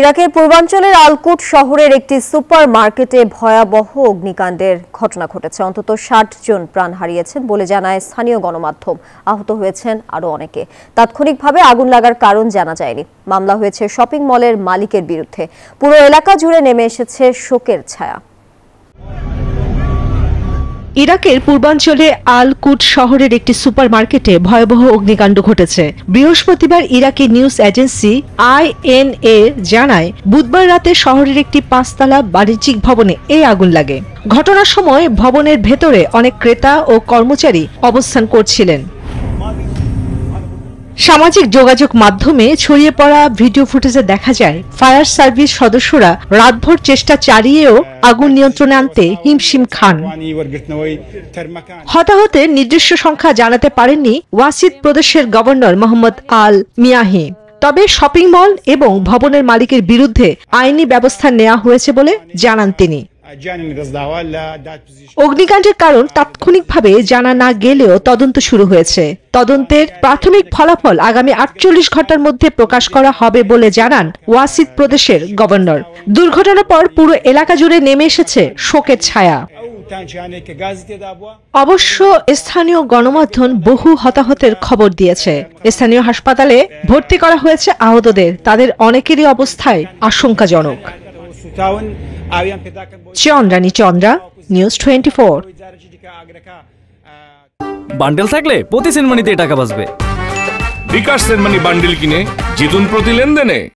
ইরাকের পূর্বাঞ্চলের আলকুট শহরের একটি সুপার মার্কেটে ভয়াবহ অগ্নিকাণ্ডের ঘটনা ঘটেছে। অন্তত ৬০ জন প্রাণ হারিয়েছেন বলে জানায় স্থানীয় গণমাধ্যম। আহত হয়েছেন আরও অনেকে। তাৎক্ষণিকভাবে আগুন লাগার কারণ জানা যায়নি। মামলা হয়েছে শপিং মলের মালিকের বিরুদ্ধে। পুরো এলাকা জুড়ে নেমে এসেছে শোকের ছায়া। ইরাকের পূর্বাঞ্চলে আল কুট শহরের একটি সুপার মার্কেটে ভয়াবহ অগ্নিকাণ্ড ঘটেছে। বৃহস্পতিবার ইরাকি নিউজ এজেন্সি INA জানায়, বুধবার রাতে শহরের একটি ৫তলা বাণিজ্যিক ভবনে এই আগুন লাগে। ঘটনার সময় ভবনের ভেতরে অনেক ক্রেতা ও কর্মচারী অবস্থান করছিলেন। সামাজিক যোগাযোগ মাধ্যমে ছড়িয়ে পড়া ভিডিও ফুটেজে দেখা যায়, ফায়ার সার্ভিস সদস্যরা রাতভর চেষ্টা চালিয়েও আগুন নিয়ন্ত্রণে আনতে হিমশিম খান। হতাহতের নির্দিষ্ট সংখ্যা জানাতে পারেননি ওয়াসিদ প্রদেশের গভর্নর মোহাম্মদ আল মিয়াহি। তবে শপিং মল এবং ভবনের মালিকের বিরুদ্ধে আইনি ব্যবস্থা নেওয়া হয়েছে বলে জানান তিনি। অগ্নিকাণ্ডের কারণ তাৎক্ষণিকভাবে জানা না গেলেও তদন্ত শুরু হয়েছে। তদন্তের প্রাথমিক ফলাফল আগামী ৪৮ ঘন্টার মধ্যে প্রকাশ করা হবে বলে জানান ওয়াসিদ প্রদেশের গভর্নর। দুর্ঘটনার পর পুরো এলাকা জুড়ে নেমে এসেছে শোকের ছায়া। অবশ্য স্থানীয় গণমাধ্যম বহু হতাহতের খবর দিয়েছে। স্থানীয় হাসপাতালে ভর্তি করা হয়েছে আহতদের। তাদের অনেকেরই অবস্থায় আশঙ্কাজনক। চন্দ্রানী চন্দ্রা, নিউজ 24। বান্ডেল থাকলে প্রতি সেনমানিতে টাকা বাঁচবে। বিকাশ সেনমানি বান্ডেল কিনে জিতুন প্রতি লেনদেনে।